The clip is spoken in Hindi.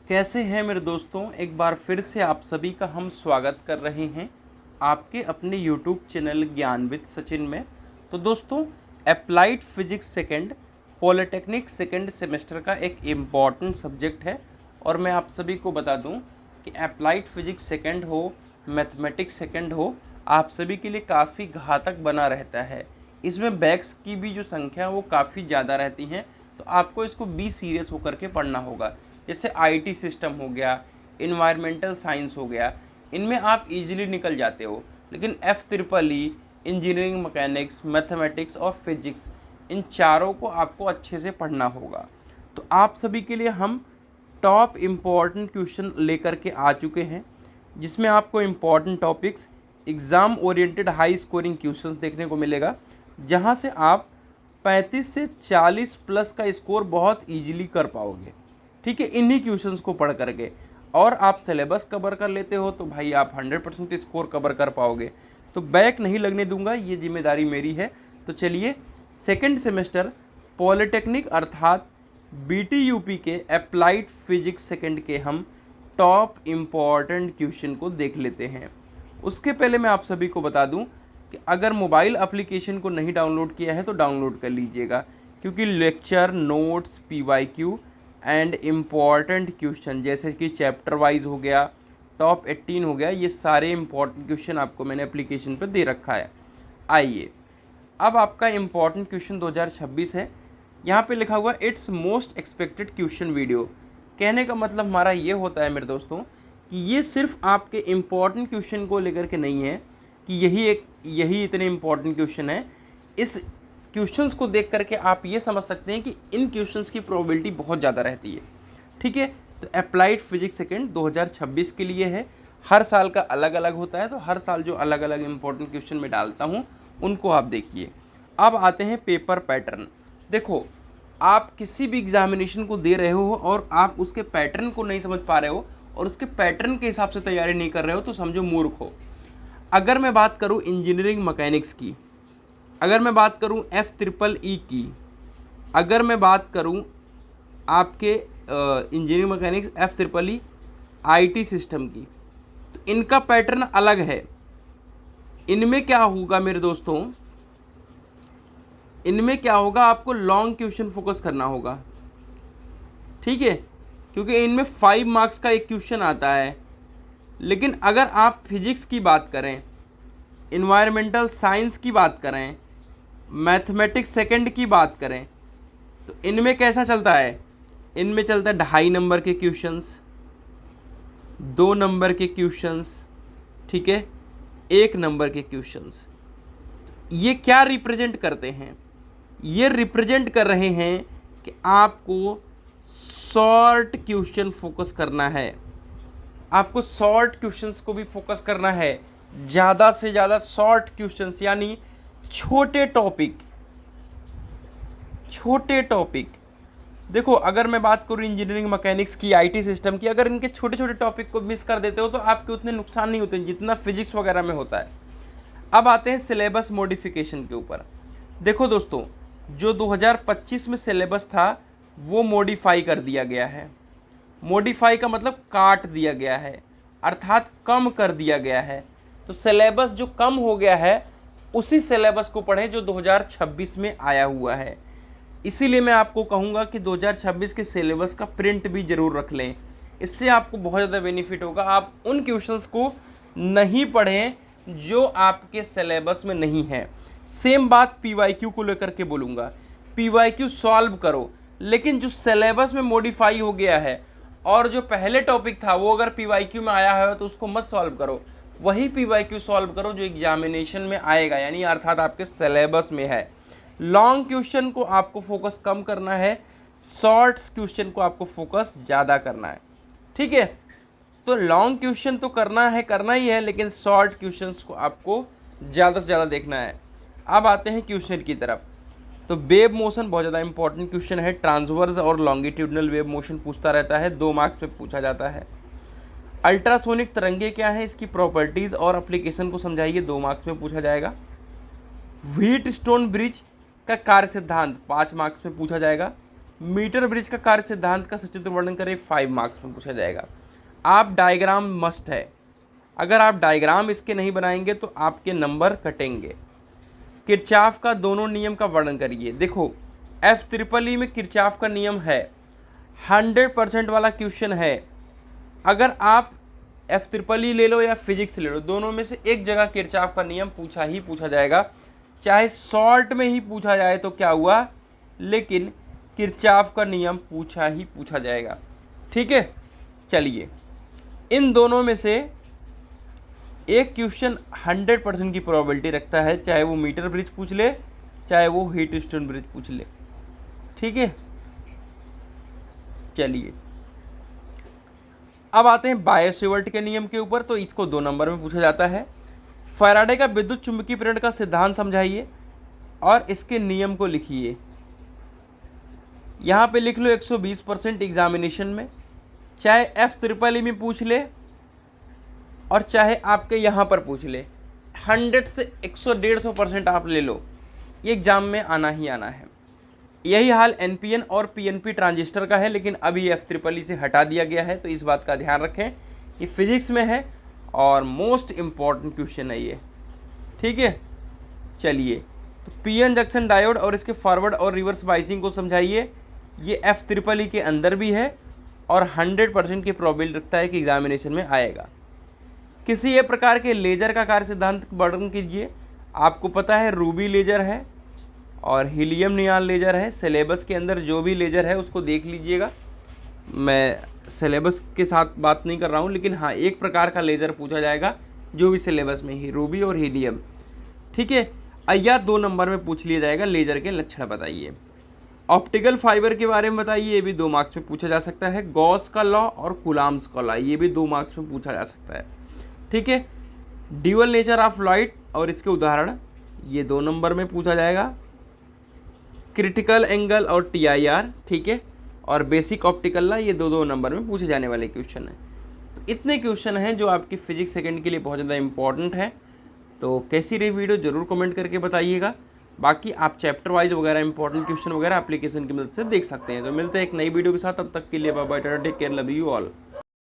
कैसे हैं मेरे दोस्तों। एक बार फिर से आप सभी का हम स्वागत कर रहे हैं आपके अपने YouTube चैनल ज्ञान विद सचिन में। तो दोस्तों, applied physics second polytechnic second semester का एक इम्पॉर्टेंट सब्जेक्ट है। और मैं आप सभी को बता दूं कि अप्लाइड फिजिक्स सेकंड हो, मैथमेटिक्स सेकंड हो, आप सभी के लिए काफ़ी घातक बना रहता है। इसमें बैक्स की भी जो संख्या वो काफ़ी ज़्यादा रहती हैं, तो आपको इसको बी सीरियस होकर के पढ़ना होगा। जैसे आईटी सिस्टम हो गया, इन्वायरमेंटल साइंस हो गया, इनमें आप इजीली निकल जाते हो। लेकिन F triple E, engineering mechanics, mathematics और फिजिक्स, इन चारों को आपको अच्छे से पढ़ना होगा। तो आप सभी के लिए हम टॉप इम्पॉर्टेंट क्वेश्चन लेकर के आ चुके हैं, जिसमें आपको important topics, exam oriented high scoring questions देखने को मिलेगा, जहां से आप 35 से 40 प्लस का स्कोर बहुत इजीली कर पाओगे। ठीक है, इन्हीं क्वेश्चंस को पढ़ करके। और आप सिलेबस कवर कर लेते हो तो भाई आप 100% स्कोर कवर कर पाओगे। तो बैक नहीं लगने दूंगा, ये जिम्मेदारी मेरी है। तो चलिए, सेकंड सेमेस्टर पॉलिटेक्निक अर्थात बीटीयूपी के अप्लाइड फिजिक्स सेकंड के हम टॉप इम्पॉर्टेंट क्वेश्चन को देख लेते हैं। उसके पहले मैं आप सभी को बता दूं कि अगर मोबाइल एप्लीकेशन को नहीं डाउनलोड किया है तो डाउनलोड कर लीजिएगा, क्योंकि lecture notes, PYQ and important question जैसे कि चैप्टर वाइज हो गया, टॉप 18 हो गया, ये सारे इम्पॉर्टेंट क्वेश्चन आपको मैंने एप्लीकेशन पर दे रखा है। आइए, अब आपका इम्पॉर्टेंट क्वेश्चन 2026 है। यहाँ पे लिखा हुआ it's most expected question video. कहने का मतलब हमारा ये होता है मेरे दोस्तों कि ये सिर्फ आपके इम्पॉर्टेंट क्वेश्चन को लेकर के नहीं है कि यही इतने इम्पॉर्टेंट क्वेश्चन है। इस क्वेश्चंस को देख करके आप ये समझ सकते हैं कि इन क्वेश्चंस की प्रोबेबिलिटी बहुत ज़्यादा रहती है। ठीक है, तो अप्लाइड फिजिक्स सेकंड 2026 के लिए है। हर साल का अलग अलग होता है, तो हर साल जो अलग अलग इंपॉर्टेंट क्वेश्चन में डालता हूँ उनको आप देखिए। अब आते हैं पेपर पैटर्न। देखो, आप किसी भी एग्जामिनेशन को दे रहे हो और आप उसके पैटर्न को नहीं समझ पा रहे हो और उसके पैटर्न के हिसाब से तैयारी नहीं कर रहे हो तो समझो मूर्ख हो। अगर मैं बात करूँ इंजीनियरिंग मैकेनिक्स की, अगर मैं बात करूं एफ ट्रिपल ई की, अगर मैं बात करूं आपके engineering mechanics F triple E IT system की, तो इनका पैटर्न अलग है। इनमें क्या होगा मेरे दोस्तों, इनमें क्या होगा, आपको लॉन्ग क्वेश्चन फोकस करना होगा। ठीक है, क्योंकि इनमें 5 मार्क्स का एक क्वेश्चन आता है। लेकिन अगर आप फिजिक्स की बात करें, इन्वायरमेंटल साइंस की बात करें, मैथमेटिक्स सेकंड की बात करें, तो इनमें कैसा चलता है, इनमें चलता है 2.5 नंबर के क्वेश्चंस, 2 नंबर के क्वेश्चंस, ठीक है, 1 नंबर के क्वेश्चंस। ये क्या रिप्रेजेंट करते हैं, ये रिप्रेजेंट कर रहे हैं कि आपको शॉर्ट क्वेश्चन फोकस करना है। आपको शॉर्ट क्वेश्चंस को भी फोकस करना है, ज़्यादा से ज़्यादा शॉर्ट क्वेश्चंस, यानी छोटे टॉपिक, छोटे टॉपिक। देखो, अगर मैं बात करूँ इंजीनियरिंग मैकेनिक्स की, आईटी सिस्टम की, अगर इनके छोटे छोटे टॉपिक को मिस कर देते हो तो आपके उतने नुकसान नहीं होते जितना फिजिक्स वगैरह में होता है। अब आते हैं सिलेबस मॉडिफिकेशन के ऊपर। देखो दोस्तों, जो 2025 में सिलेबस था वो मॉडिफाई कर दिया गया है। मॉडिफाई का मतलब काट दिया गया है, अर्थात कम कर दिया गया है। तो सिलेबस जो कम हो गया है उसी सिलेबस को पढ़ें जो 2026 में आया हुआ है। इसीलिए मैं आपको कहूँगा कि 2026 के सिलेबस का प्रिंट भी ज़रूर रख लें, इससे आपको बहुत ज़्यादा बेनिफिट होगा। आप उन क्वेश्चंस को नहीं पढ़ें जो आपके सिलेबस में नहीं है। सेम बात पीवाईक्यू को लेकर के बोलूँगा, पीवाईक्यू सॉल्व करो, लेकिन जो सिलेबस में मॉडिफाई हो गया है और जो पहले टॉपिक था वो अगर पीवाईक्यू में आया है तो उसको मत सॉल्व करो, वही पीवाईक्यू सॉल्व करो जो एग्जामिनेशन में आएगा, यानी अर्थात आपके सिलेबस में है। लॉन्ग क्वेश्चन को आपको फोकस कम करना है, शॉर्ट्स क्वेश्चन को आपको फोकस ज़्यादा करना है। ठीक है, तो लॉन्ग क्वेश्चन तो करना ही है, लेकिन शॉर्ट क्वेश्चंस को आपको ज़्यादा से ज़्यादा देखना है। अब आते हैं क्वेश्चन की तरफ। तो वेव मोशन बहुत ज़्यादा इंपॉर्टेंट क्वेश्चन है। ट्रांसवर्स और लॉन्गिट्यूडनल वेव मोशन पूछता रहता है, 2 मार्क्स में पूछा जाता है। अल्ट्रासोनिक तरंगे क्या है, इसकी प्रॉपर्टीज़ और एप्लीकेशन को समझाइए, 2 मार्क्स में पूछा जाएगा। व्हीट स्टोन ब्रिज का कार्य सिद्धांत 5 मार्क्स में पूछा जाएगा। मीटर ब्रिज का कार्य सिद्धांत का सचित्र वर्णन करें, 5 मार्क्स में पूछा जाएगा। आप डायग्राम मस्ट है, अगर आप डायग्राम इसके नहीं बनाएंगे तो आपके नंबर कटेंगे। किरचॉफ का दोनों नियम का वर्णन करिए। देखो F-EEE में किरचॉफ का नियम है, 100% वाला क्वेश्चन है। अगर आप F-EEE ले लो या फिजिक्स ले लो, दोनों में से एक जगह किरचॉफ का नियम पूछा ही पूछा जाएगा, चाहे शॉर्ट में ही पूछा जाए तो क्या हुआ, लेकिन किरचॉफ का नियम पूछा ही पूछा जाएगा। ठीक है, चलिए इन दोनों में से एक क्वेश्चन 100% की प्रोबेबिलिटी रखता है, चाहे वो मीटर ब्रिज पूछ ले, चाहे वो हीट स्टोन ब्रिज पूछ ले। ठीक है, चलिए अब आते हैं बायो-सेवर्ट के नियम के ऊपर, तो इसको 2 नंबर में पूछा जाता है। फैराडे का विद्युत चुंबकीय प्रेरण का सिद्धांत समझाइए और इसके नियम को लिखिए। यहाँ पे लिख लो 120% एग्जामिनेशन में, चाहे F-EEE में पूछ ले और चाहे आपके यहाँ पर पूछ ले, 100 से 100-150% आप ले लो, ये एग्ज़ाम में आना ही आना है। यही हाल NPN और PNP ट्रांजिस्टर का है, लेकिन अभी F-EEE से हटा दिया गया है, तो इस बात का ध्यान रखें कि फिजिक्स में है और मोस्ट इम्पॉर्टेंट क्वेश्चन है ये। ठीक है, चलिए तो PN जंक्शन डायोड और इसके फॉरवर्ड और रिवर्स बाइसिंग को समझाइए। ये F-EEE के अंदर भी है और 100% की प्रोबेबिलिटी रखता है कि एग्जामिनेशन में आएगा। किसी एक प्रकार के लेजर का कार्य सिद्धांत वर्णन कीजिए। आपको पता है रूबी लेजर है और हीलियम नियॉन लेजर है। सिलेबस के अंदर जो भी लेजर है उसको देख लीजिएगा, मैं सिलेबस के साथ बात नहीं कर रहा हूँ, लेकिन हाँ एक प्रकार का लेजर पूछा जाएगा जो भी सिलेबस में ही, रूबी और हीलियम। ठीक है, या 2 नंबर में पूछ लिया जाएगा लेजर के लक्षण बताइए। ऑप्टिकल फाइबर के बारे में बताइए, ये भी 2 मार्क्स में पूछा जा सकता है। गॉस का लॉ और कूलॉम्स का लॉ, ये भी 2 मार्क्स में पूछा जा सकता है। ठीक है, ड्यूअल नेचर ऑफ लाइट और इसके उदाहरण, ये 2 नंबर में पूछा जाएगा। क्रिटिकल एंगल और TIR, ठीक है, और बेसिक ऑप्टिकल लॉ, ये 2 नंबर में पूछे जाने वाले क्वेश्चन हैं। तो इतने क्वेश्चन हैं जो आपकी फिजिक्स सेकंड के लिए बहुत ज़्यादा इंपॉर्टेंट है। तो कैसी रही वीडियो ज़रूर कमेंट करके बताइएगा। बाकी आप चैप्टर वाइज वगैरह इंपॉर्टेंट क्वेश्चन वगैरह एप्लीकेशन की मदद से देख सकते हैं। तो मिलते हैं एक नई वीडियो के साथ, तब तक के लिए bye bye, take care, love you all.